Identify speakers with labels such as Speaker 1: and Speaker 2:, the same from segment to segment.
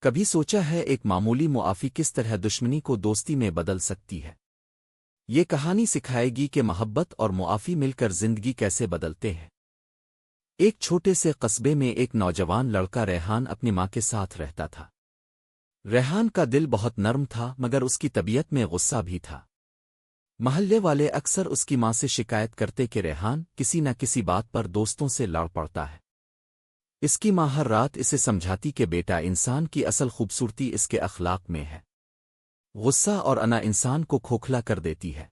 Speaker 1: کبھی سوچا ہے ایک معمولی معافی کس طرح دشمنی کو دوستی میں بدل سکتی ہے؟ یہ کہانی سکھائے گی کہ محبت اور معافی مل کر زندگی کیسے بدلتے ہیں۔ ایک چھوٹے سے قصبے میں ایک نوجوان لڑکا ریحان اپنی ماں کے ساتھ رہتا تھا۔ ریحان کا دل بہت نرم تھا مگر اس کی طبیعت میں غصہ بھی تھا۔ محلے والے اکثر اس کی ماں سے شکایت کرتے کہ ریحان کسی نہ کسی بات پر دوستوں سے لڑ پڑتا ہے۔ اس کی ماں ہر رات اسے سمجھاتی کہ بیٹا، انسان کی اصل خوبصورتی اس کے اخلاق میں ہے۔ غصہ اور انا انسان کو کھوکھلا کر دیتی ہے۔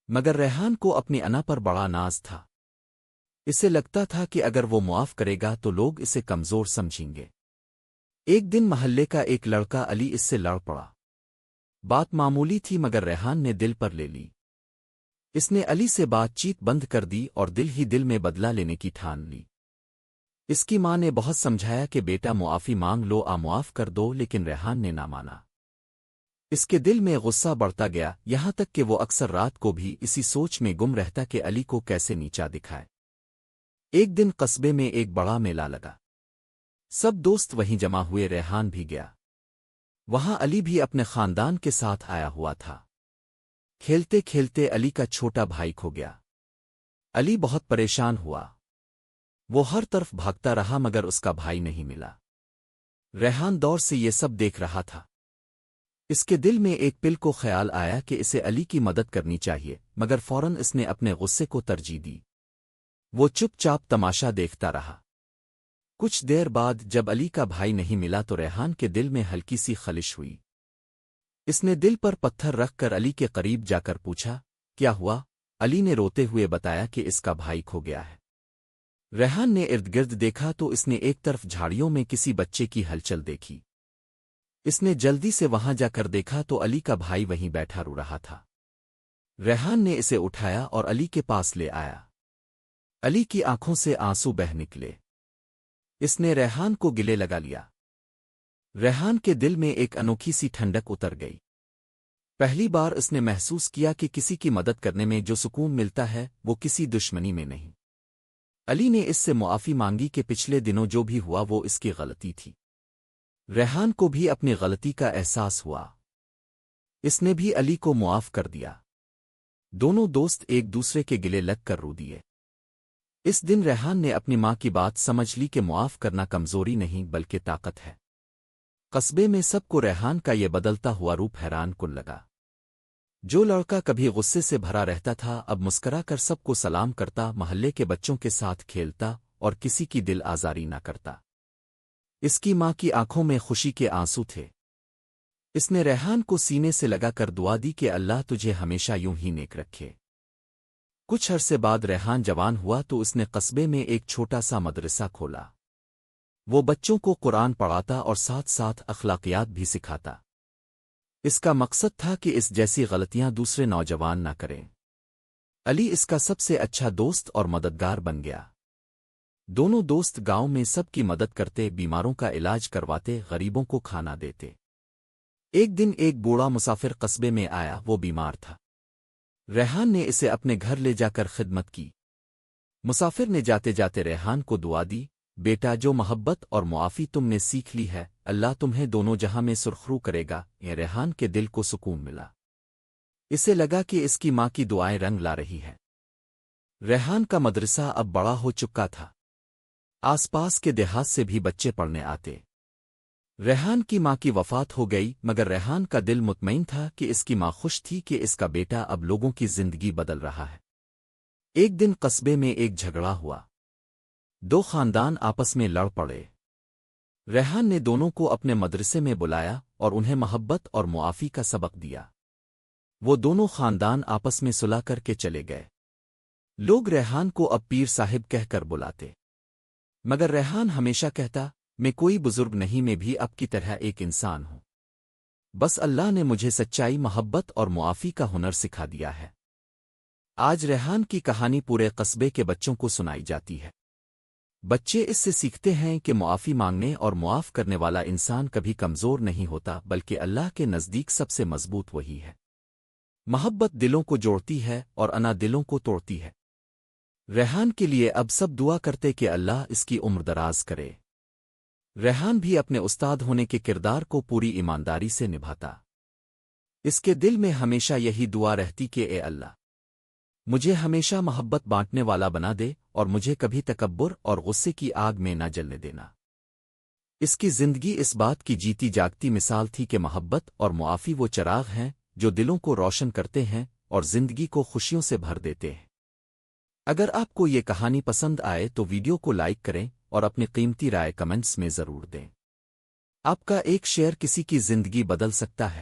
Speaker 1: مگر ریحان کو اپنی انا پر بڑا ناز تھا۔ اسے لگتا تھا کہ اگر وہ معاف کرے گا تو لوگ اسے کمزور سمجھیں گے۔ ایک دن محلے کا ایک لڑکا علی اس سے لڑ پڑا۔ بات معمولی تھی مگر ریحان نے دل پر لے لی۔ اس نے علی سے بات چیت بند کر دی اور دل ہی دل میں بدلہ لینے کی ٹھان لی۔ اس کی ماں نے بہت سمجھایا کہ بیٹا معافی مانگ لو، معاف کر دو، لیکن ریحان نے نہ مانا۔ اس کے دل میں غصہ بڑھتا گیا، یہاں تک کہ وہ اکثر رات کو بھی اسی سوچ میں گم رہتا کہ علی کو کیسے نیچا دکھائے۔ ایک دن قصبے میں ایک بڑا میلہ لگا۔ سب دوست وہیں جمع ہوئے، ریحان بھی گیا۔ وہاں علی بھی اپنے خاندان کے ساتھ آیا ہوا تھا۔ کھیلتے کھیلتے علی کا چھوٹا بھائی کھو گیا۔ علی بہت پریشان ہوا۔ وہ ہر طرف بھاگتا رہا مگر اس کا بھائی نہیں ملا۔ ریحان دور سے یہ سب دیکھ رہا تھا۔ اس کے دل میں ایک پل کو خیال آیا کہ اسے علی کی مدد کرنی چاہیے، مگر فوراً اس نے اپنے غصے کو ترجیح دی۔ وہ چپ چاپ تماشا دیکھتا رہا۔ کچھ دیر بعد جب علی کا بھائی نہیں ملا تو ریحان کے دل میں ہلکی سی خلش ہوئی۔ اس نے دل پر پتھر رکھ کر علی کے قریب جا کر پوچھا، کیا ہوا؟ علی نے روتے ہوئے بتایا کہ اس کا بھائی کھو گیا ہے۔ ریحان نے ارد گرد دیکھا تو اس نے ایک طرف جھاڑیوں میں کسی بچے کی ہلچل دیکھی۔ اس نے جلدی سے وہاں جا کر دیکھا تو علی کا بھائی وہیں بیٹھا رو رہا تھا۔ ریحان نے اسے اٹھایا اور علی کے پاس لے آیا۔ علی کی آنکھوں سے آنسو بہہ نکلے۔ اس نے ریحان کو گلے لگا لیا۔ ریحان کے دل میں ایک انوکھی سی ٹھنڈک اتر گئی۔ پہلی بار اس نے محسوس کیا کہ کسی کی مدد کرنے میں جو سکون ملتا ہے وہ کسی دشمنی میں نہیں۔ علی نے اس سے معافی مانگی کہ پچھلے دنوں جو بھی ہوا وہ اس کی غلطی تھی۔ ریحان کو بھی اپنی غلطی کا احساس ہوا۔ اس نے بھی علی کو معاف کر دیا۔ دونوں دوست ایک دوسرے کے گلے لگ کر رو دیے۔ اس دن ریحان نے اپنی ماں کی بات سمجھ لی کہ معاف کرنا کمزوری نہیں بلکہ طاقت ہے۔ قصبے میں سب کو ریحان کا یہ بدلتا ہوا روپ حیران کن لگا۔ جو لڑکا کبھی غصے سے بھرا رہتا تھا اب مسکرا کر سب کو سلام کرتا، محلے کے بچوں کے ساتھ کھیلتا اور کسی کی دل آزاری نہ کرتا۔ اس کی ماں کی آنکھوں میں خوشی کے آنسو تھے۔ اس نے ریحان کو سینے سے لگا کر دعا دی کہ اللہ تجھے ہمیشہ یوں ہی نیک رکھے۔ کچھ عرصے بعد ریحان جوان ہوا تو اس نے قصبے میں ایک چھوٹا سا مدرسہ کھولا۔ وہ بچوں کو قرآن پڑھاتا اور ساتھ ساتھ اخلاقیات بھی سکھاتا۔ اس کا مقصد تھا کہ اس جیسی غلطیاں دوسرے نوجوان نہ کریں۔ علی اس کا سب سے اچھا دوست اور مددگار بن گیا۔ دونوں دوست گاؤں میں سب کی مدد کرتے، بیماروں کا علاج کرواتے، غریبوں کو کھانا دیتے۔ ایک دن ایک بوڑھا مسافر قصبے میں آیا، وہ بیمار تھا۔ ریحان نے اسے اپنے گھر لے جا کر خدمت کی۔ مسافر نے جاتے جاتے ریحان کو دعا دی، بیٹا، جو محبت اور معافی تم نے سیکھ لی ہے اللہ تمہیں دونوں جہاں میں سرخرو کرے گا۔ یہ ریحان کے دل کو سکون ملا۔ اسے لگا کہ اس کی ماں کی دعائیں رنگ لا رہی ہے۔ ریحان کا مدرسہ اب بڑا ہو چکا تھا۔ آس پاس کے دیہات سے بھی بچے پڑھنے آتے۔ ریحان کی ماں کی وفات ہو گئی مگر ریحان کا دل مطمئن تھا کہ اس کی ماں خوش تھی کہ اس کا بیٹا اب لوگوں کی زندگی بدل رہا ہے۔ ایک دن قصبے میں ایک جھگڑا ہوا۔ دو خاندان آپس میں لڑ پڑے۔ ریحان نے دونوں کو اپنے مدرسے میں بلایا اور انہیں محبت اور معافی کا سبق دیا۔ وہ دونوں خاندان آپس میں صلح کر کے چلے گئے۔ لوگ ریحان کو اب پیر صاحب کہہ کر بلاتے، مگر ریحان ہمیشہ کہتا، میں کوئی بزرگ نہیں، میں بھی اب کی طرح ایک انسان ہوں۔ بس اللہ نے مجھے سچائی، محبت اور معافی کا ہنر سکھا دیا ہے۔ آج ریحان کی کہانی پورے قصبے کے بچوں کو سنائی جاتی ہے۔ بچے اس سے سیکھتے ہیں کہ معافی مانگنے اور معاف کرنے والا انسان کبھی کمزور نہیں ہوتا بلکہ اللہ کے نزدیک سب سے مضبوط وہی ہے۔ محبت دلوں کو جوڑتی ہے اور انا دلوں کو توڑتی ہے۔ ریحان کے لیے اب سب دعا کرتے کہ اللہ اس کی عمر دراز کرے۔ ریحان بھی اپنے استاد ہونے کے کردار کو پوری ایمانداری سے نبھاتا۔ اس کے دل میں ہمیشہ یہی دعا رہتی کہ اے اللہ، مجھے ہمیشہ محبت بانٹنے والا بنا دے اور مجھے کبھی تکبر اور غصے کی آگ میں نہ جلنے دینا۔ اس کی زندگی اس بات کی جیتی جاگتی مثال تھی کہ محبت اور معافی وہ چراغ ہیں جو دلوں کو روشن کرتے ہیں اور زندگی کو خوشیوں سے بھر دیتے ہیں۔ اگر آپ کو یہ کہانی پسند آئے تو ویڈیو کو لائک کریں اور اپنی قیمتی رائے کمنٹس میں ضرور دیں۔ آپ کا ایک شیئر کسی کی زندگی بدل سکتا ہے۔